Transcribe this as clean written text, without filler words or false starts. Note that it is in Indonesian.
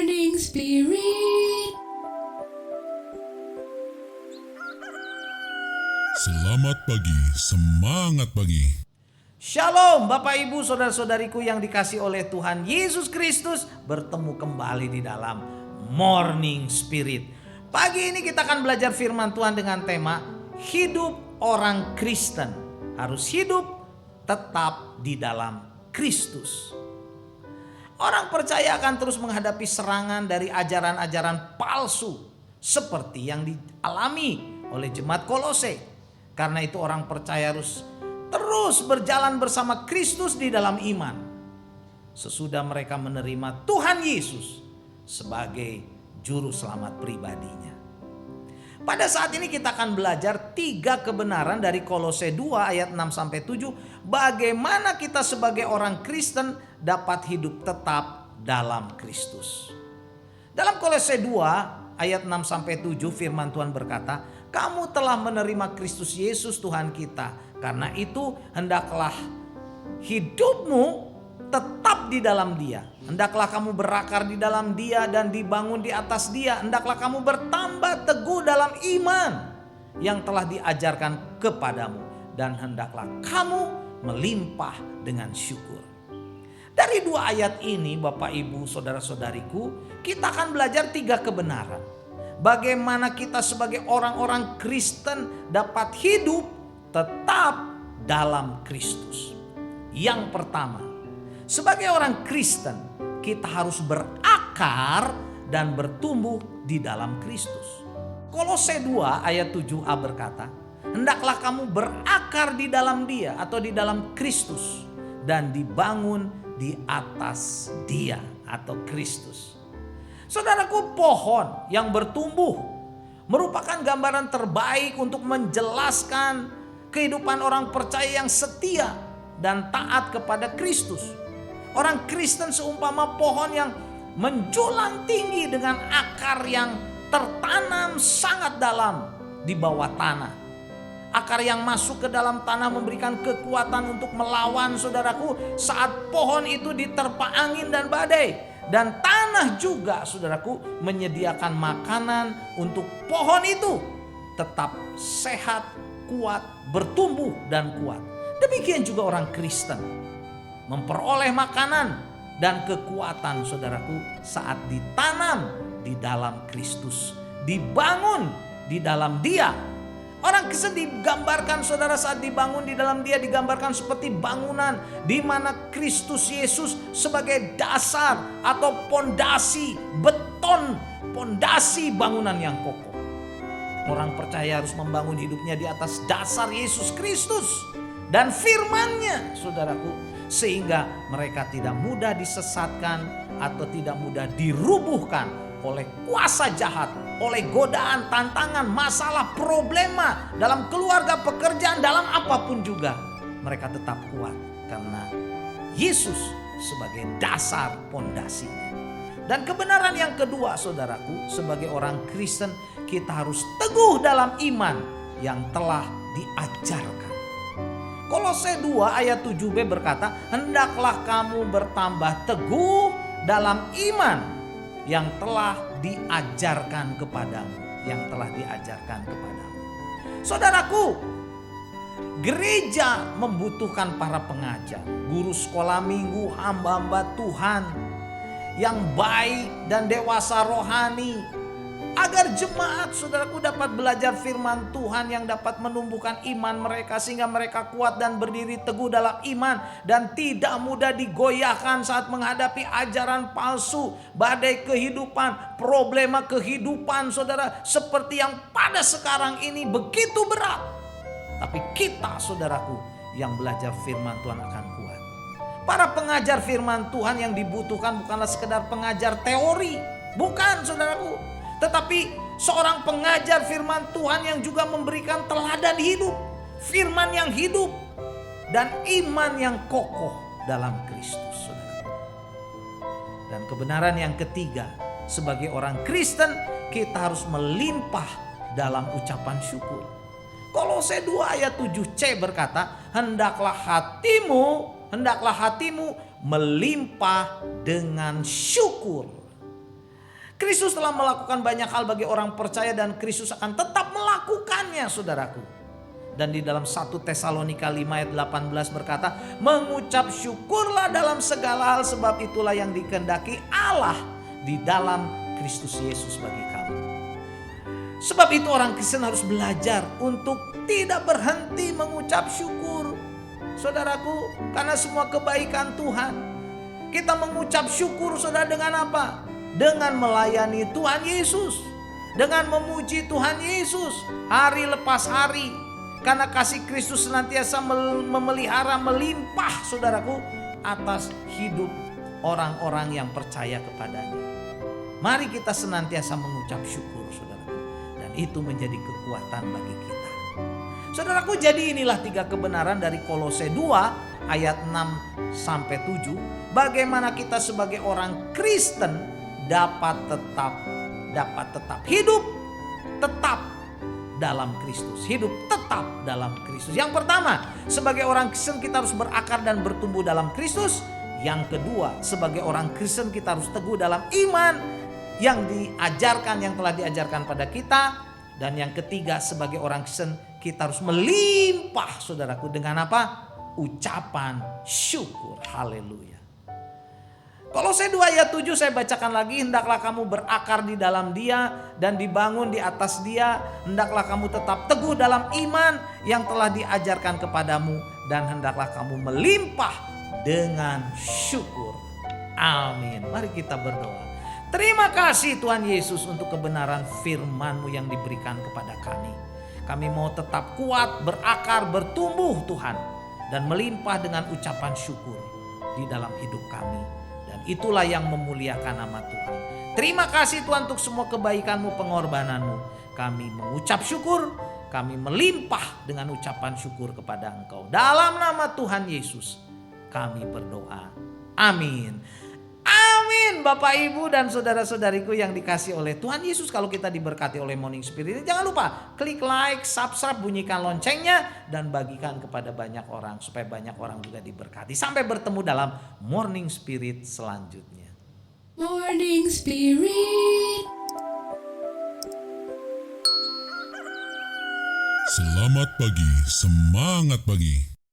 Morning Spirit. Selamat pagi, semangat pagi. Shalom Bapak Ibu Saudara-saudariku yang dikasih oleh Tuhan Yesus Kristus. Bertemu kembali di dalam Morning Spirit. Pagi ini kita akan belajar firman Tuhan dengan tema hidup orang Kristen harus hidup tetap di dalam Kristus. Orang percaya akan terus menghadapi serangan dari ajaran-ajaran palsu seperti yang dialami oleh jemaat Kolose. Karena itu orang percaya harus terus berjalan bersama Kristus di dalam iman. Sesudah mereka menerima Tuhan Yesus sebagai juru selamat pribadinya. Pada saat ini kita akan belajar 3 kebenaran dari Kolose 2 ayat 6-7. Bagaimana kita sebagai orang Kristen dapat hidup tetap dalam Kristus. Dalam Kolose 2 ayat 6-7 firman Tuhan berkata, kamu telah menerima Kristus Yesus Tuhan kita. Karena itu hendaklah hidupmu tetap di dalam Dia. Hendaklah kamu berakar di dalam Dia dan dibangun di atas Dia. Hendaklah kamu bertambah teguh dalam iman yang telah diajarkan kepadamu. Dan hendaklah kamu melimpah dengan syukur. Dari 2 ayat ini Bapak Ibu Saudara-saudariku, kita akan belajar 3 kebenaran. Bagaimana kita sebagai orang-orang Kristen dapat hidup tetap dalam Kristus. Yang pertama, sebagai orang Kristen kita harus berakar dan bertumbuh di dalam Kristus. Kolose 2 ayat 7a berkata, hendaklah kamu berakar di dalam Dia atau di dalam Kristus dan dibangun di atas Dia atau Kristus. Saudaraku, pohon yang bertumbuh merupakan gambaran terbaik untuk menjelaskan kehidupan orang percaya yang setia dan taat kepada Kristus. Orang Kristen seumpama pohon yang menjulang tinggi dengan akar yang tertanam sangat dalam di bawah tanah. Akar yang masuk ke dalam tanah memberikan kekuatan untuk melawan saudaraku saat pohon itu diterpa angin dan badai. Dan tanah juga saudaraku menyediakan makanan untuk pohon itu tetap sehat, kuat, bertumbuh dan kuat. Demikian juga orang Kristen memperoleh makanan dan kekuatan saudaraku saat ditanam di dalam Kristus, dibangun di dalam Dia. Orang Kristen digambarkan saudara saat dibangun di dalam Dia digambarkan seperti bangunan di mana Kristus Yesus sebagai dasar atau pondasi beton, pondasi bangunan yang kokoh. Orang percaya harus membangun hidupnya di atas dasar Yesus Kristus dan firman-Nya, saudaraku, sehingga mereka tidak mudah disesatkan atau tidak mudah dirubuhkan oleh kuasa jahat, oleh godaan, tantangan, masalah, problema dalam keluarga, pekerjaan, dalam apapun juga. Mereka tetap kuat karena Yesus sebagai dasar pondasinya. Dan kebenaran yang kedua saudaraku, sebagai orang Kristen kita harus teguh dalam iman yang telah diajarkan. Kolose 2 ayat 7b berkata, hendaklah kamu bertambah teguh dalam iman yang telah diajarkan kepadamu, yang telah diajarkan kepadamu. Saudaraku, gereja membutuhkan para pengajar, guru sekolah minggu, hamba-hamba Tuhan yang baik dan dewasa rohani, agar jemaat saudaraku dapat belajar firman Tuhan yang dapat menumbuhkan iman mereka sehingga mereka kuat dan berdiri teguh dalam iman dan tidak mudah digoyahkan saat menghadapi ajaran palsu, badai kehidupan, problema kehidupan saudara seperti yang pada sekarang ini begitu berat. Tapi kita saudaraku yang belajar firman Tuhan akan kuat. Para pengajar firman Tuhan yang dibutuhkan bukanlah sekedar pengajar teori, bukan saudaraku. Tetapi seorang pengajar firman Tuhan yang juga memberikan teladan hidup, firman yang hidup, dan iman yang kokoh dalam Kristus. Dan kebenaran yang ketiga, sebagai orang Kristen kita harus melimpah dalam ucapan syukur. Kolose 2 ayat 7c berkata, hendaklah hatimu melimpah dengan syukur. Kristus telah melakukan banyak hal bagi orang percaya dan Kristus akan tetap melakukannya, saudaraku. Dan di dalam 1 Tesalonika 5 ayat 18 berkata, mengucap syukurlah dalam segala hal sebab itulah yang dikehendaki Allah di dalam Kristus Yesus bagi kamu. Sebab itu orang Kristen harus belajar untuk tidak berhenti mengucap syukur. Saudaraku, karena semua kebaikan Tuhan. Kita mengucap syukur, saudara, dengan apa? Dengan melayani Tuhan Yesus. Dengan memuji Tuhan Yesus hari lepas hari. Karena kasih Kristus senantiasa memelihara, melimpah, saudaraku, atas hidup orang-orang yang percaya kepadanya. Mari kita senantiasa mengucap syukur, saudaraku. Dan itu menjadi kekuatan bagi kita. Saudaraku, jadi inilah 3 kebenaran dari Kolose 2 ayat 6 sampai 7. Bagaimana kita sebagai orang Kristen dapat tetap hidup tetap dalam Kristus. Hidup tetap dalam Kristus. Yang pertama, sebagai orang Kristen kita harus berakar dan bertumbuh dalam Kristus. Yang kedua, sebagai orang Kristen kita harus teguh dalam iman yang diajarkan, yang telah diajarkan pada kita. Dan yang ketiga, sebagai orang Kristen kita harus melimpah, saudaraku, dengan apa? Ucapan syukur. Haleluya. Kolose 2 ayat 7 saya bacakan lagi. Hendaklah kamu berakar di dalam Dia dan dibangun di atas Dia. Hendaklah kamu tetap teguh dalam iman yang telah diajarkan kepadamu. Dan hendaklah kamu melimpah dengan syukur. Amin. Mari kita berdoa. Terima kasih Tuhan Yesus untuk kebenaran firman-Mu yang diberikan kepada kami. Kami mau tetap kuat, berakar, bertumbuh Tuhan. Dan melimpah dengan ucapan syukur di dalam hidup kami. Dan itulah yang memuliakan nama Tuhan. Terima kasih Tuhan untuk semua kebaikan-Mu, pengorbanan-Mu. Kami mengucap syukur, kami melimpah dengan ucapan syukur kepada Engkau. Dalam nama Tuhan Yesus kami berdoa. Amin. Amin. Bapak, Ibu, dan saudara-saudariku yang dikasih oleh Tuhan Yesus. Kalau kita diberkati oleh Morning Spirit, jangan lupa klik like, subscribe, bunyikan loncengnya, dan bagikan kepada banyak orang supaya banyak orang juga diberkati. Sampai bertemu dalam Morning Spirit selanjutnya. Morning Spirit. Selamat pagi, semangat pagi.